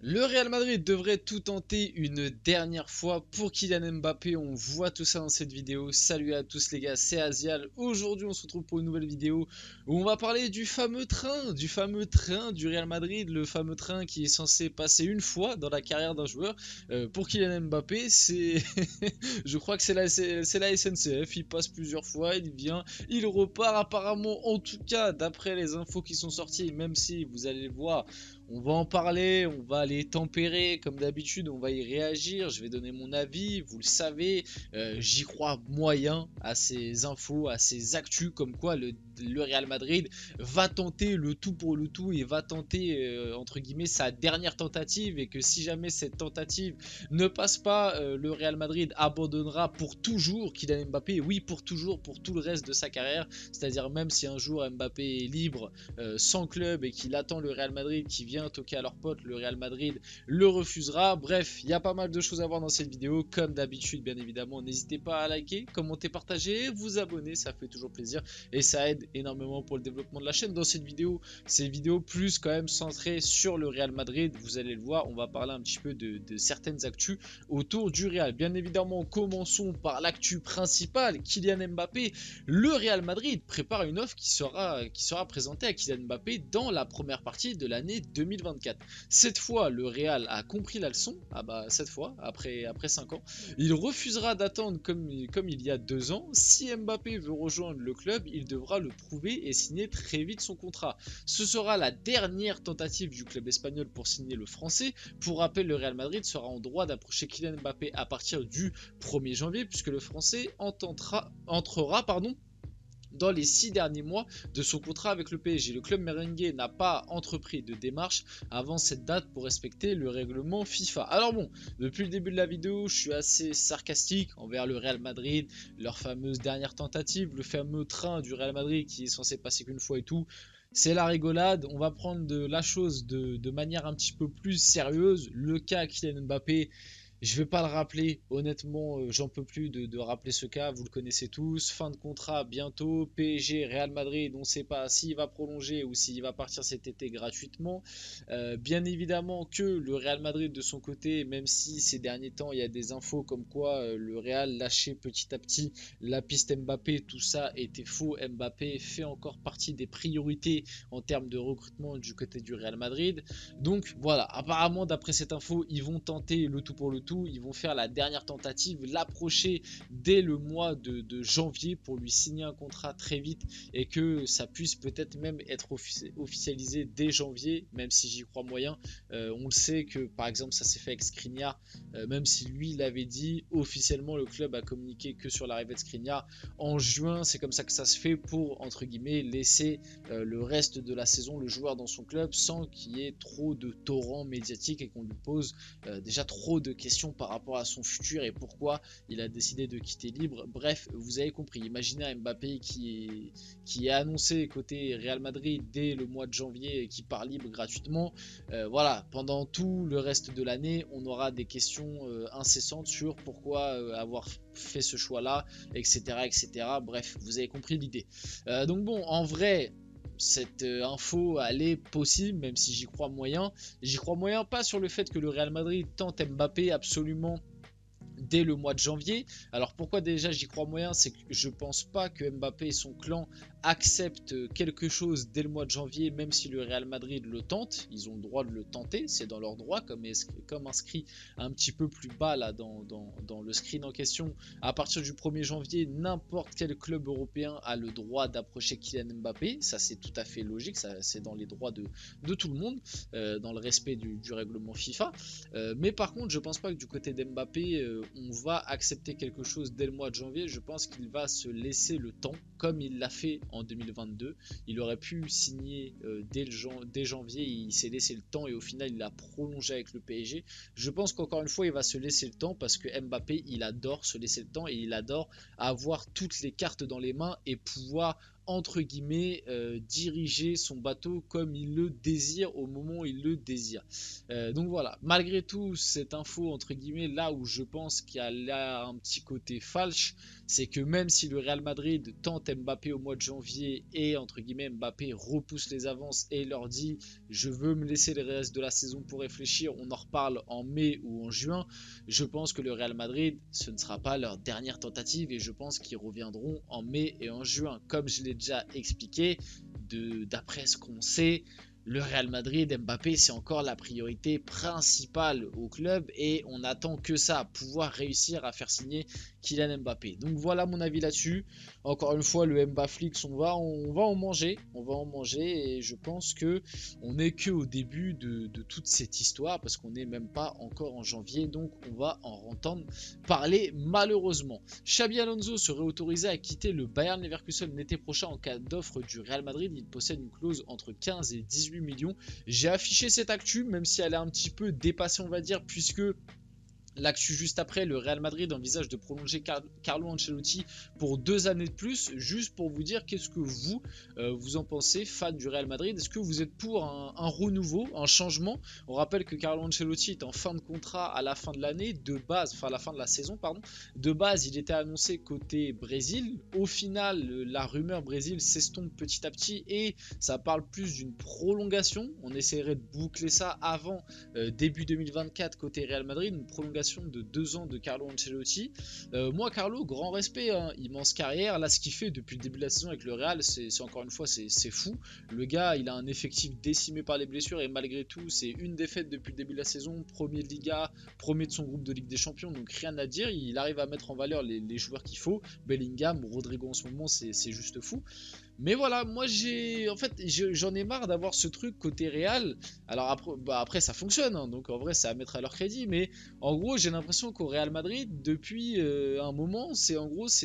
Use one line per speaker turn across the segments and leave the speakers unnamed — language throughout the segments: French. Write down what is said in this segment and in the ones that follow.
Le Real Madrid devrait tout tenter une dernière fois pour Kylian Mbappé. On voit tout ça dans cette vidéo. Salut à tous les gars, c'est Azial. Aujourd'hui, on se retrouve pour une nouvelle vidéo où on va parler du fameux train du Real Madrid, le fameux train qui est censé passer une fois dans la carrière d'un joueur. Pour Kylian Mbappé, c'est, je crois que c'est la SNCF. Il passe plusieurs fois, il vient, il repart. Apparemment, en tout cas, d'après les infos qui sont sorties, même si vous allez le voir. On va en parler, on va les tempérer comme d'habitude, on va y réagir, je vais donner mon avis, vous le savez, j'y crois moyen à ces infos, à ces actus comme quoi le Real Madrid va tenter le tout pour le tout et va tenter entre guillemets sa dernière tentative et que si jamais cette tentative ne passe pas, le Real Madrid abandonnera pour toujours Kylian Mbappé, oui pour toujours, pour tout le reste de sa carrière, c'est-à-dire même si un jour Mbappé est libre, sans club et qu'il attend le Real Madrid qui vient toquer à leur pote, le Real Madrid le refusera. Bref, il y a pas mal de choses à voir dans cette vidéo. Comme d'habitude, bien évidemment, n'hésitez pas à liker, commenter, partager, vous abonner, ça fait toujours plaisir et ça aide énormément pour le développement de la chaîne. Dans cette vidéo, c'est une vidéo plus quand même centrée sur le Real Madrid. Vous allez le voir, on va parler un petit peu de certaines actus autour du Real. Bien évidemment, commençons par l'actu principale, Kylian Mbappé. Le Real Madrid prépare une offre qui sera présentée à Kylian Mbappé dans la première partie de l'année 2024. Cette fois, le Real a compris la leçon. Ah bah cette fois, après 5 ans, il refusera d'attendre comme il y a 2 ans. Si Mbappé veut rejoindre le club, il devra le prouver et signer très vite son contrat. Ce sera la dernière tentative du club espagnol pour signer le français. Pour rappel, le Real Madrid sera en droit d'approcher Kylian Mbappé à partir du 1er janvier puisque le français entrera dans les 6 derniers mois de son contrat avec le PSG. Le club merengue n'a pas entrepris de démarche avant cette date pour respecter le règlement FIFA. Alors bon, depuis le début de la vidéo, je suis assez sarcastique envers le Real Madrid, leur fameuse dernière tentative, le fameux train du Real Madrid qui est censé passer qu'une fois et tout. C'est la rigolade, on va prendre la chose de manière un petit peu plus sérieuse. Le cas Kylian Mbappé, je vais pas le rappeler, honnêtement, j'en peux plus de rappeler ce cas, vous le connaissez tous. Fin de contrat bientôt, PSG, Real Madrid, on ne sait pas s'il va prolonger ou s'il va partir cet été gratuitement. Bien évidemment que le Real Madrid de son côté, même si ces derniers temps il y a des infos comme quoi le Real lâchait petit à petit la piste Mbappé, tout ça était faux. Mbappé fait encore partie des priorités en termes de recrutement du côté du Real Madrid. Donc voilà, apparemment d'après cette info, ils vont tenter le tout pour le tout, ils vont faire la dernière tentative, l'approcher dès le mois de janvier pour lui signer un contrat très vite et que ça puisse peut-être même être officialisé dès janvier, même si j'y crois moyen. On le sait que par exemple ça s'est fait avec Skriniar, même si lui l'avait dit, officiellement le club a communiqué que sur l'arrivée de Skriniar en juin. C'est comme ça que ça se fait pour entre guillemets laisser le reste de la saison le joueur dans son club sans qu'il y ait trop de torrents médiatiques et qu'on lui pose déjà trop de questions par rapport à son futur et pourquoi il a décidé de quitter libre. Bref, vous avez compris. Imaginez un Mbappé qui est annoncé côté Real Madrid dès le mois de janvier et qui part libre gratuitement. Voilà, pendant tout le reste de l'année, on aura des questions incessantes sur pourquoi avoir fait ce choix-là, etc., etc. Bref, vous avez compris l'idée. Donc bon, en vrai, cette info elle est possible, même si j'y crois moyen. J'y crois moyen pas sur le fait que le Real Madrid tente Mbappé absolument dès le mois de janvier. Alors pourquoi déjà j'y crois moyen, c'est que je pense pas que Mbappé et son clan acceptent quelque chose dès le mois de janvier, même si le Real Madrid le tente. Ils ont le droit de le tenter, c'est dans leur droit, comme inscrit un petit peu plus bas là dans le screen en question. À partir du 1er janvier, n'importe quel club européen a le droit d'approcher Kylian Mbappé. Ça c'est tout à fait logique, c'est dans les droits de tout le monde, dans le respect du règlement FIFA. Mais par contre, je pense pas que du côté d'Mbappé, on va accepter quelque chose dès le mois de janvier. Je pense qu'il va se laisser le temps, comme il l'a fait en 2022. Il aurait pu signer dès janvier, il s'est laissé le temps et au final il a prolongé avec le PSG. Je pense qu'encore une fois il va se laisser le temps parce que Mbappé il adore se laisser le temps et il adore avoir toutes les cartes dans les mains et pouvoir entre guillemets diriger son bateau comme il le désire au moment où il le désire. Donc voilà, malgré tout cette info entre guillemets, là où je pense qu'il y a un petit côté falche, c'est que même si le Real Madrid tente Mbappé au mois de janvier et entre guillemets Mbappé repousse les avances et leur dit je veux me laisser le reste de la saison pour réfléchir, on en reparle en mai ou en juin, je pense que le Real Madrid, ce ne sera pas leur dernière tentative et je pense qu'ils reviendront en mai et en juin. Comme je l'ai déjà expliqué, d'après ce qu'on sait, le Real Madrid, Mbappé, c'est encore la priorité principale au club et on attend que ça, pouvoir réussir à faire signer Kylian Mbappé. Donc voilà mon avis là-dessus. Encore une fois, le Mbaflix, on va en manger, et je pense que on n'est que au début de toute cette histoire parce qu'on n'est même pas encore en janvier, donc on va en entendre parler malheureusement. Xabi Alonso serait autorisé à quitter le Bayern Leverkusen l'été prochain en cas d'offre du Real Madrid. Il possède une clause entre 15 et 18 millions. J'ai affiché cette actu, même si elle est un petit peu dépassée, on va dire, puisque l'actu juste après, le Real Madrid envisage de prolonger Carlo Ancelotti pour 2 années de plus. Juste pour vous dire, qu'est-ce que vous en pensez, fan du Real Madrid? Est-ce que vous êtes pour un renouveau, un changement? On rappelle que Carlo Ancelotti est en fin de contrat à la fin de l'année, de base, enfin à la fin de la saison, pardon. De base, il était annoncé côté Brésil. Au final, la rumeur Brésil s'estompe petit à petit et ça parle plus d'une prolongation. On essaierait de boucler ça avant début 2024 côté Real Madrid, une prolongation de 2 ans de Carlo Ancelotti. Moi, Carlo, grand respect, hein, immense carrière. Là, ce qu'il fait depuis le début de la saison avec le Real, c'est encore une fois, c'est fou. Le gars, il a un effectif décimé par les blessures et malgré tout, c'est une défaite depuis le début de la saison. Premier de Liga, premier de son groupe de Ligue des Champions, donc rien à dire. Il arrive à mettre en valeur les joueurs qu'il faut. Bellingham, Rodrigo en ce moment, c'est juste fou. Mais voilà, moi j'en ai marre d'avoir ce truc côté Real. Alors après ça fonctionne, hein, donc en vrai c'est à mettre à leur crédit. Mais en gros j'ai l'impression qu'au Real Madrid depuis un moment c'est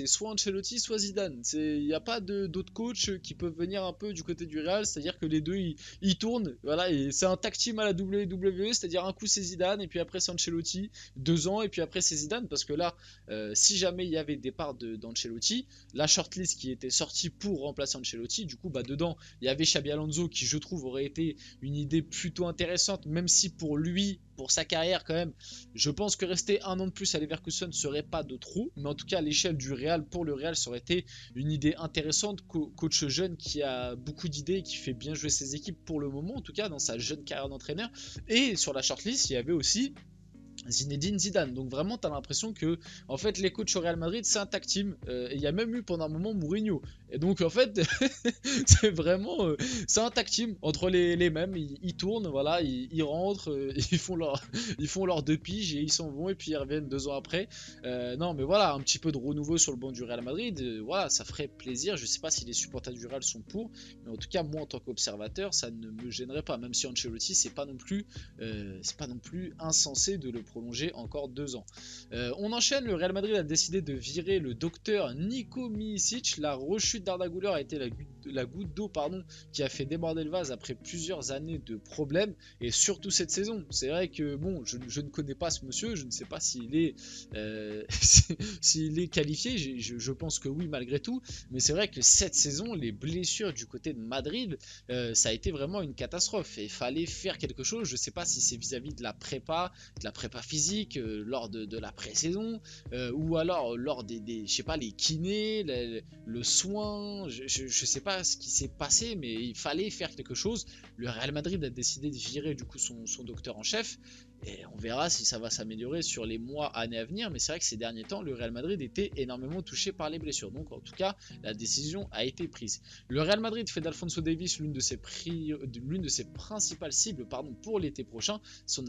soit Ancelotti soit Zidane. Il n'y a pas d'autres coachs qui peuvent venir un peu du côté du Real, c'est-à-dire que les deux ils tournent. Voilà, et c'est un tag team à la WWE, c'est-à-dire un coup c'est Zidane et puis après c'est Ancelotti, 2 ans et puis après c'est Zidane. Parce que là, si jamais il y avait départ d'Ancelotti, la shortlist qui était sortie pour remplacer Ancelotti, du coup dedans il y avait Xabi Alonso qui je trouve aurait été une idée plutôt intéressante, même si pour lui, pour sa carrière quand même, je pense que rester 1 an de plus à Leverkusen ne serait pas de trop, mais en tout cas à l'échelle du Real, pour le Real ça aurait été une idée intéressante. Coach jeune qui a beaucoup d'idées et qui fait bien jouer ses équipes pour le moment, en tout cas dans sa jeune carrière d'entraîneur. Et sur la shortlist il y avait aussi Zinedine Zidane. Donc vraiment tu as l'impression que en fait les coachs au Real Madrid c'est un tag team, et il y a même eu pendant un moment Mourinho, et donc en fait c'est vraiment c'est un tag team entre les mêmes, ils tournent, voilà, ils rentrent, ils font leur 2 piges et ils s'en vont et puis ils reviennent 2 ans après. Non mais voilà, un petit peu de renouveau sur le banc du Real Madrid, voilà, ça ferait plaisir. Je sais pas si les supporters du Real sont pour, mais en tout cas moi en tant qu'observateur ça ne me gênerait pas, même si Ancelotti c'est pas non plus insensé de le prolonger encore 2 ans. On enchaîne, le Real Madrid a décidé de virer le docteur Niko Milicic. La rechute d'Arda Güler a été la goutte d'eau qui a fait déborder le vase après plusieurs années de problèmes, et surtout cette saison. C'est vrai que bon, je ne connais pas ce monsieur, je ne sais pas s'il est s'il est qualifié, je pense que oui malgré tout, mais c'est vrai que cette saison, les blessures du côté de Madrid, ça a été vraiment une catastrophe et il fallait faire quelque chose. Je sais pas si c'est vis-à-vis de la prépa physique, lors de la pré-saison, ou alors lors je sais pas, les kinés, le soin, je sais pas ce qui s'est passé, mais il fallait faire quelque chose. Le Real Madrid a décidé de virer du coup son docteur en chef, et on verra si ça va s'améliorer sur les mois, années à venir. Mais c'est vrai que ces derniers temps, le Real Madrid était énormément touché par les blessures. Donc en tout cas, la décision a été prise. Le Real Madrid fait d'Alphonso Davies l'une de ses principales cibles pour l'été prochain. Son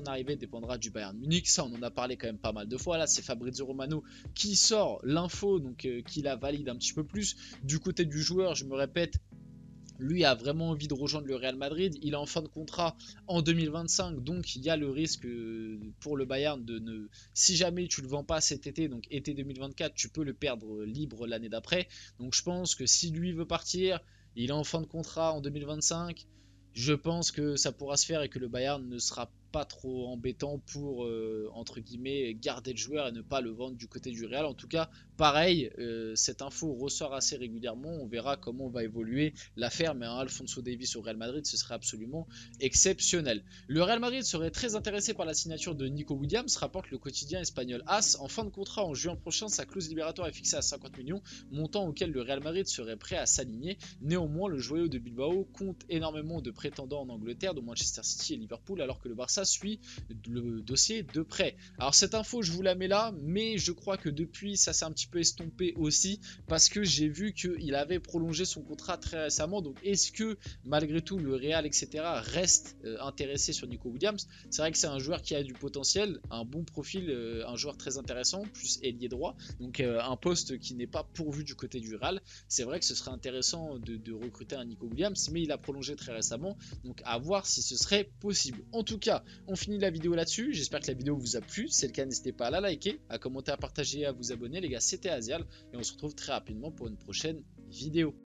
arrivée dépendra du Bayern Munich. Ça, on en a parlé quand même pas mal de fois. Là, c'est Fabrizio Romano qui sort l'info, donc qui la valide un petit peu plus. Du côté du joueur, je me répète, lui a vraiment envie de rejoindre le Real Madrid. Il est en fin de contrat en 2025, donc il y a le risque pour le Bayern si jamais tu le vends pas cet été, donc été 2024, tu peux le perdre libre l'année d'après. Donc je pense que si lui veut partir, il est en fin de contrat en 2025. Je pense que ça pourra se faire et que le Bayern ne sera pas trop embêtant pour entre guillemets garder le joueur et ne pas le vendre du côté du Real. En tout cas, pareil, cette info ressort assez régulièrement. On verra comment va évoluer l'affaire, mais un Alphonso Davies au Real Madrid, ce serait absolument exceptionnel. Le Real Madrid serait très intéressé par la signature de Nico Williams, rapporte le quotidien espagnol AS. En fin de contrat en juin prochain, sa clause libératoire est fixée à 50 millions, montant auquel le Real Madrid serait prêt à s'aligner. Néanmoins, le joyau de Bilbao compte énormément de prétendants en Angleterre, dont Manchester City et Liverpool, alors que le Barça suit le dossier de près. Alors cette info, je vous la mets là, mais je crois que depuis, ça s'est un petit peu estompé aussi, parce que j'ai vu qu'il avait prolongé son contrat très récemment. Donc est-ce que malgré tout le Real, etc., reste intéressé sur Nico Williams? C'est vrai que c'est un joueur qui a du potentiel, un bon profil, un joueur très intéressant, plus ailier droit, donc un poste qui n'est pas pourvu du côté du Real. C'est vrai que ce serait intéressant de recruter un Nico Williams, mais il a prolongé très récemment, donc à voir si ce serait possible. En tout cas, on finit la vidéo là-dessus. J'espère que la vidéo vous a plu. Si c'est le cas, n'hésitez pas à la liker, à commenter, à partager et à vous abonner. Les gars, c'était Azial et on se retrouve très rapidement pour une prochaine vidéo.